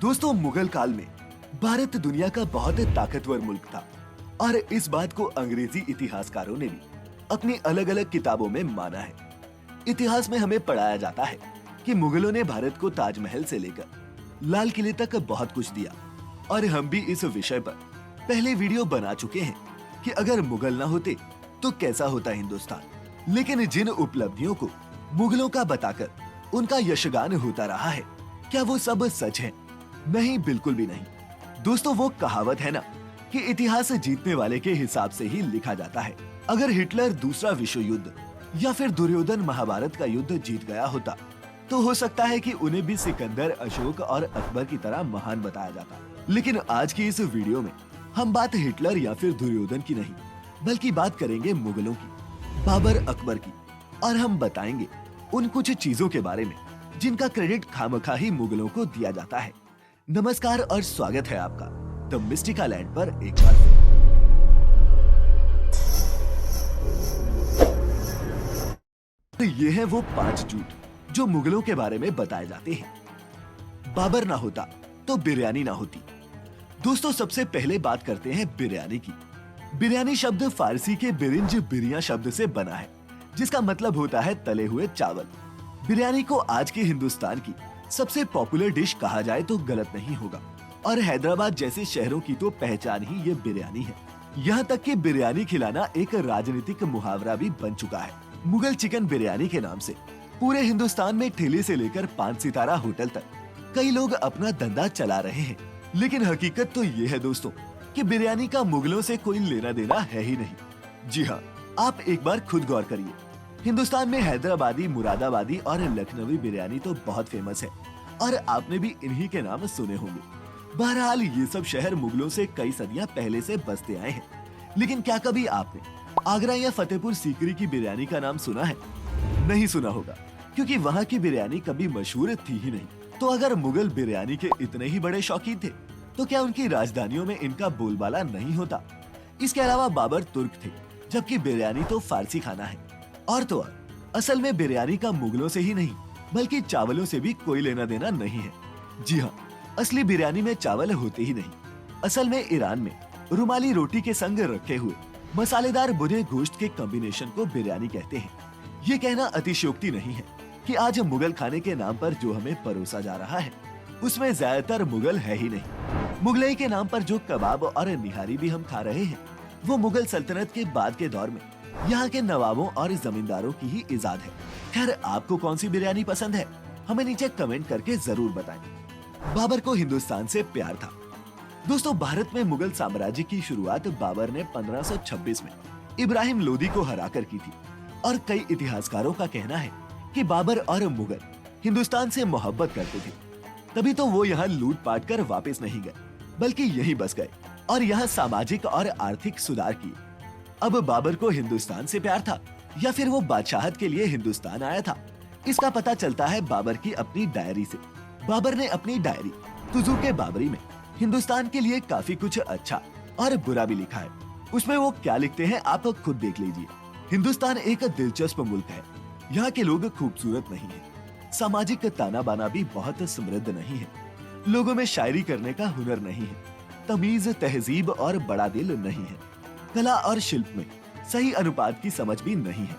दोस्तों, मुगल काल में भारत दुनिया का बहुत ताकतवर मुल्क था और इस बात को अंग्रेजी इतिहासकारों ने भी अपनी अलग अलग किताबों में माना है। इतिहास में हमें पढ़ाया जाता है कि मुगलों ने भारत को ताजमहल से लेकर लाल किले तक बहुत कुछ दिया और हम भी इस विषय पर पहले वीडियो बना चुके हैं कि अगर मुगल ना होते तो कैसा होता हिंदुस्तान। लेकिन जिन उपलब्धियों को मुगलों का बताकर उनका यशगान होता रहा है, क्या वो सब सच है? नहीं, बिल्कुल भी नहीं। दोस्तों, वो कहावत है ना कि इतिहास जीतने वाले के हिसाब से ही लिखा जाता है। अगर हिटलर दूसरा विश्व युद्ध या फिर दुर्योधन महाभारत का युद्ध जीत गया होता तो हो सकता है कि उन्हें भी सिकंदर, अशोक और अकबर की तरह महान बताया जाता। लेकिन आज की इस वीडियो में हम बात हिटलर या फिर दुर्योधन की नहीं, बल्कि बात करेंगे मुगलों की, बाबर, अकबर की। और हम बताएंगे उन कुछ चीजों के बारे में जिनका क्रेडिट खामखा ही मुगलों को दिया जाता है। नमस्कार और स्वागत है आपका द मिस्टिका लैंड पर एक बार फिर। तो ये है वो 5 झूठ जो मुगलों के बारे में बताए जाते हैं। बाबर ना होता तो बिरयानी ना होती। दोस्तों, सबसे पहले बात करते हैं बिरयानी की। बिरयानी शब्द फारसी के बिरिंज बिरिया शब्द से बना है, जिसका मतलब होता है तले हुए चावल। बिरयानी को आज के हिंदुस्तान की सबसे पॉपुलर डिश कहा जाए तो गलत नहीं होगा और हैदराबाद जैसे शहरों की तो पहचान ही ये बिरयानी है। यहाँ तक कि बिरयानी खिलाना एक राजनीतिक मुहावरा भी बन चुका है। मुगल चिकन बिरयानी के नाम से पूरे हिंदुस्तान में ठेले से लेकर 5 सितारा होटल तक कई लोग अपना धंधा चला रहे हैं। लेकिन हकीकत तो ये है दोस्तों कि बिरयानी का मुगलों से कोई लेना देना है ही नहीं। जी हाँ, आप एक बार खुद गौर करिए। हिंदुस्तान में हैदराबादी, मुरादाबादी और लखनवी बिरयानी तो बहुत फेमस है और आपने भी इन्हीं के नाम सुने होंगे। बहरहाल ये सब शहर मुगलों से कई सदियां पहले से बसते आए हैं। लेकिन क्या कभी आपने आगरा या फतेहपुर सीकरी की बिरयानी का नाम सुना है? नहीं सुना होगा, क्योंकि वहाँ की बिरयानी कभी मशहूर थी ही नहीं। तो अगर मुगल बिरयानी के इतने ही बड़े शौकीन थे तो क्या उनकी राजधानियों में इनका बोलबाला नहीं होता? इसके अलावा बाबर तुर्क थे, जबकि बिरयानी तो फारसी खाना है। और तो और असल में बिरयानी का मुगलों से ही नहीं बल्कि चावलों से भी कोई लेना देना नहीं है। जी हाँ, असली बिरयानी में चावल होते ही नहीं। असल में ईरान में रुमाली रोटी के संग रखे हुए मसालेदार भुने गोश्त के कॉम्बिनेशन को बिरयानी कहते हैं। ये कहना अतिशयोक्ति नहीं है कि आज मुगल खाने के नाम पर जो हमें परोसा जा रहा है उसमें ज्यादातर मुगल है ही नहीं। मुगलई के नाम पर जो कबाब और निहारी भी हम खा रहे हैं वो मुगल सल्तनत के बाद के दौर में यहाँ के नवाबों और जमींदारों की ही इजाद है। खैर, आपको कौन सी बिरयानी पसंद है हमें नीचे कमेंट करके जरूर बताएं। बाबर को हिंदुस्तान से प्यार था। दोस्तों, भारत में मुगल साम्राज्य की शुरुआत बाबर ने 1526 में इब्राहिम लोदी को हराकर की थी और कई इतिहासकारों का कहना है कि बाबर और मुगल हिंदुस्तान से मोहब्बत करते थे, तभी तो वो यहाँ लूट पाट कर वापस नहीं गए बल्कि यहीं बस गए और यहाँ सामाजिक और आर्थिक सुधार किए। अब बाबर को हिंदुस्तान से प्यार था या फिर वो बादशाहत के लिए हिंदुस्तान आया था, इसका पता चलता है बाबर की अपनी डायरी से। बाबर ने अपनी डायरी तुज़ूक बाबरी में हिंदुस्तान के लिए काफी कुछ अच्छा और बुरा भी लिखा है। उसमें वो क्या लिखते हैं आप खुद देख लीजिए। हिंदुस्तान एक दिलचस्प मुल्क है। यहाँ के लोग खूबसूरत नहीं है, सामाजिक ताना बाना भी बहुत समृद्ध नहीं है, लोगों में शायरी करने का हुनर नहीं है, तमीज, तहजीब और बड़ा दिल नहीं है, कला और शिल्प में सही अनुपात की समझ भी नहीं है,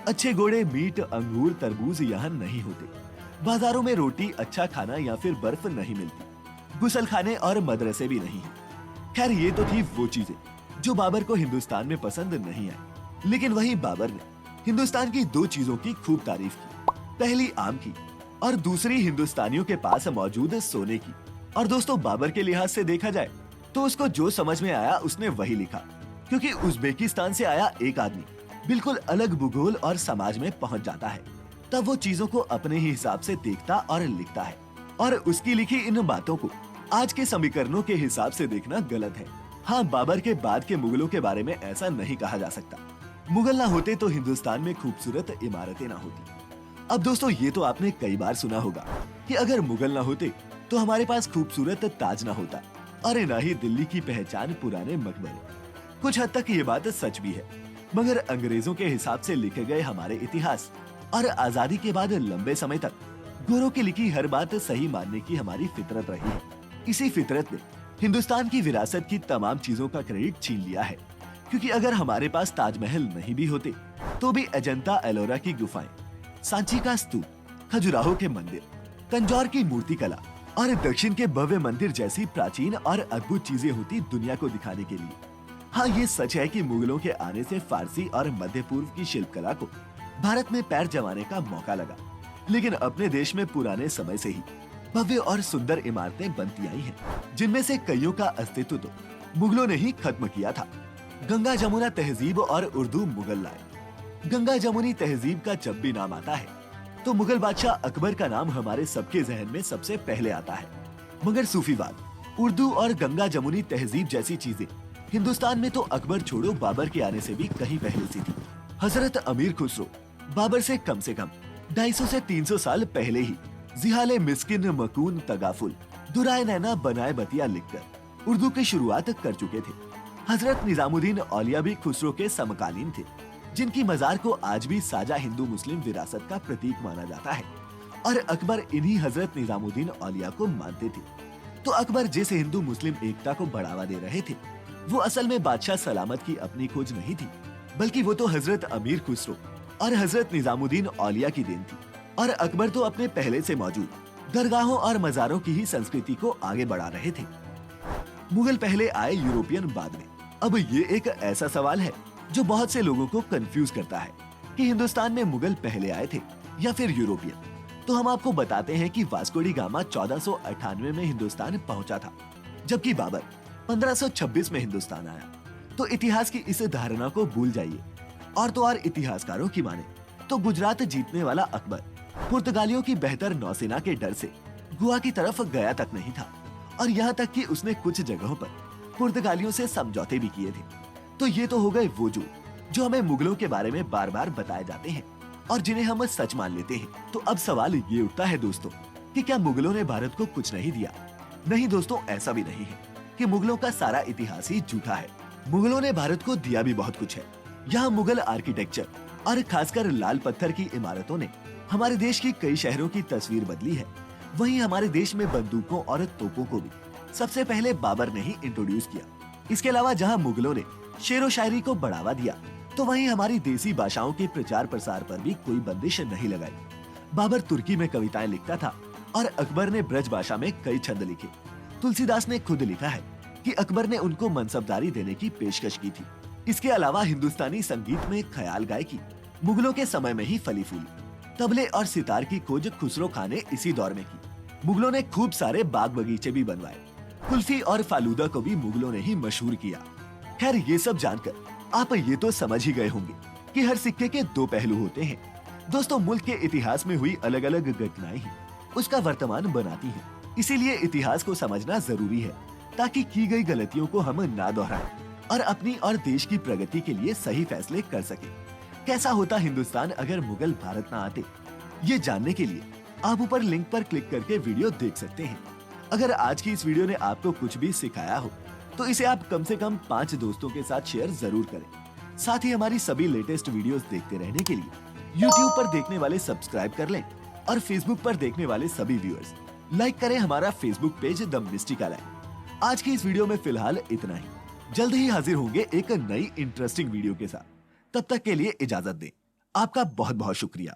अच्छे घोड़े, मीट, अंगूर, तरबूज यहाँ नहीं होते, बाजारों में रोटी, अच्छा खाना या फिर बर्फ नहीं मिलती, गुसलखाने और मदरसे भी नहीं है। खैर, ये तो थी वो चीजें जो बाबर को हिंदुस्तान में पसंद नहीं आई। लेकिन वहीं बाबर ने हिंदुस्तान की 2 चीजों की खूब तारीफ की, पहली आम की और दूसरी हिंदुस्तानियों के पास मौजूद सोने की। और दोस्तों, बाबर के लिहाज से देखा जाए तो उसको जो समझ में आया उसने वही लिखा, क्योंकि उज्बेकिस्तान से आया एक आदमी बिल्कुल अलग भूगोल और समाज में पहुंच जाता है, तब वो चीजों को अपने ही हिसाब से देखता और लिखता है। और उसकी लिखी इन बातों को आज के समीकरणों के हिसाब से देखना गलत है। हाँ, बाबर के बाद के मुगलों के बारे में ऐसा नहीं कहा जा सकता। मुगल ना होते तो हिंदुस्तान में खूबसूरत इमारतें ना होती। अब दोस्तों, ये तो आपने कई बार सुना होगा कि अगर मुगल ना होते तो हमारे पास खूबसूरत ताज ना होता और ना ही दिल्ली की पहचान पुराने मकबरे। कुछ हद तक ये बात सच भी है, मगर अंग्रेजों के हिसाब से लिखे गए हमारे इतिहास और आजादी के बाद लंबे समय तक गोरों की लिखी हर बात सही मानने की हमारी फितरत रही है। इसी फितरत ने हिंदुस्तान की विरासत की तमाम चीजों का क्रेडिट छीन लिया है, क्योंकि अगर हमारे पास ताजमहल नहीं भी होते तो भी अजंता एलोरा की गुफाएं, सांची का स्तूप, खजुराहो के मंदिर, तंजौर की मूर्ति कला और दक्षिण के भव्य मंदिर जैसी प्राचीन और अद्भुत चीजें होती दुनिया को दिखाने के लिए। हाँ, ये सच है कि मुगलों के आने से फारसी और मध्य पूर्व की शिल्पकला को भारत में पैर जमाने का मौका लगा, लेकिन अपने देश में पुराने समय से ही भव्य और सुंदर इमारतें बनती आई हैं, जिनमें से कईयों का अस्तित्व तो मुगलों ने ही खत्म किया था। गंगा जमुना तहजीब और उर्दू मुगल लाए। गंगा जमुनी तहजीब का जब भी नाम आता है तो मुगल बादशाह अकबर का नाम हमारे सबके जहन में सबसे पहले आता है। मगर सूफीवाद, उर्दू और गंगा जमुनी तहजीब जैसी चीजें हिंदुस्तान में तो अकबर छोड़ो बाबर के आने से भी कहीं पहले से थी। हजरत अमीर खुसरो बाबर से कम 250 से 300 साल पहले ही जिहाले मिस्किन मकून तगाफुल दुराए नैना बनाए बतिया लिखकर उर्दू की शुरुआत कर चुके थे। हजरत निजामुद्दीन औलिया भी खुसरो के समकालीन थे, जिनकी मजार को आज भी साझा हिंदू मुस्लिम विरासत का प्रतीक माना जाता है, और अकबर इन्हीं हजरत निजामुद्दीन औलिया को मानते थे। तो अकबर जिस हिंदू मुस्लिम एकता को बढ़ावा दे रहे थे, वो असल में बादशाह सलामत की अपनी खोज नहीं थी, बल्कि वो तो हजरत अमीर खुसरो और हजरत निजामुद्दीन औलिया की देन थी। और अकबर तो अपने पहले से मौजूद दरगाहों और मजारों की ही संस्कृति को आगे बढ़ा रहे थे। मुगल पहले आए, यूरोपियन बाद में। अब ये एक ऐसा सवाल है जो बहुत से लोगों को कंफ्यूज करता है कि हिंदुस्तान में मुगल पहले आए थे या फिर यूरोपियन। तो हम आपको बताते हैं कि वास्को डी गामा 1498 में हिंदुस्तान पहुंचा था, जबकि बाबर 1526 में हिंदुस्तान आया। तो इतिहास की इस धारणा को भूल जाइए। और तो और इतिहासकारों की माने तो गुजरात जीतने वाला अकबर पुर्तगालियों की बेहतर नौसेना के डर से गोवा की तरफ गया तक नहीं था, और यहाँ तक कि उसने कुछ जगहों पर पुर्तगालियों से समझौते भी किए थे। तो ये तो हो गए वो झूठ जो हमें मुगलों के बारे में बार बार बताए जाते हैं और जिन्हें हम सच मान लेते हैं। तो अब सवाल ये उठता है दोस्तों कि क्या मुगलों ने भारत को कुछ नहीं दिया? नहीं दोस्तों, ऐसा भी नहीं है कि मुगलों का सारा इतिहास ही झूठा है। मुगलों ने भारत को दिया भी बहुत कुछ है। यहाँ मुगल आर्किटेक्चर और खासकर लाल पत्थर की इमारतों ने हमारे देश की कई शहरों की तस्वीर बदली है। वहीं हमारे देश में बंदूकों और तोपों को भी सबसे पहले बाबर ने ही इंट्रोड्यूस किया। इसके अलावा जहाँ मुगलों ने शेरो शायरी को बढ़ावा दिया, तो वहीं हमारी देसी भाषाओं के प्रचार प्रसार पर भी कोई बंदिश नहीं लगाई। बाबर तुर्की में कविताएं लिखता था और अकबर ने ब्रज भाषा में कई छंद लिखे। तुलसीदास ने खुद लिखा है कि अकबर ने उनको मनसबदारी देने की पेशकश की थी। इसके अलावा हिंदुस्तानी संगीत में ख्याल गायकी मुगलों के समय में ही फली फूली। तबले और सितार की खोज खुसरो खान ने इसी दौर में की। मुगलों ने खूब सारे बाग बगीचे भी बनवाए। कुल्फी और फालूदा को भी मुगलों ने ही मशहूर किया। खैर, ये सब जानकर आप ये तो समझ ही गए होंगे कि हर सिक्के के दो पहलू होते हैं। दोस्तों, मुल्क के इतिहास में हुई अलग अलग घटनाएं ही उसका वर्तमान बनाती हैं। इसीलिए इतिहास को समझना जरूरी है, ताकि की गई गलतियों को हम ना दोहराएं और अपनी और देश की प्रगति के लिए सही फैसले कर सके। कैसा होता हिंदुस्तान अगर मुगल भारत ना आते? ये जानने के लिए आप ऊपर लिंक पर क्लिक करके वीडियो देख सकते हैं। अगर आज की इस वीडियो ने आपको कुछ भी सिखाया हो तो इसे आप कम से कम 5 दोस्तों के साथ शेयर जरूर करें। साथ ही हमारी सभी लेटेस्ट वीडियोस देखते रहने के लिए YouTube पर देखने वाले सब्सक्राइब कर लें और Facebook पर देखने वाले सभी व्यूअर्स लाइक करें हमारा Facebook पेज द मिस्टिकल है। आज की इस वीडियो में फिलहाल इतना ही। जल्द ही हाजिर होंगे एक नई इंटरेस्टिंग वीडियो के साथ। तब तक के लिए इजाजत दें। आपका बहुत बहुत शुक्रिया।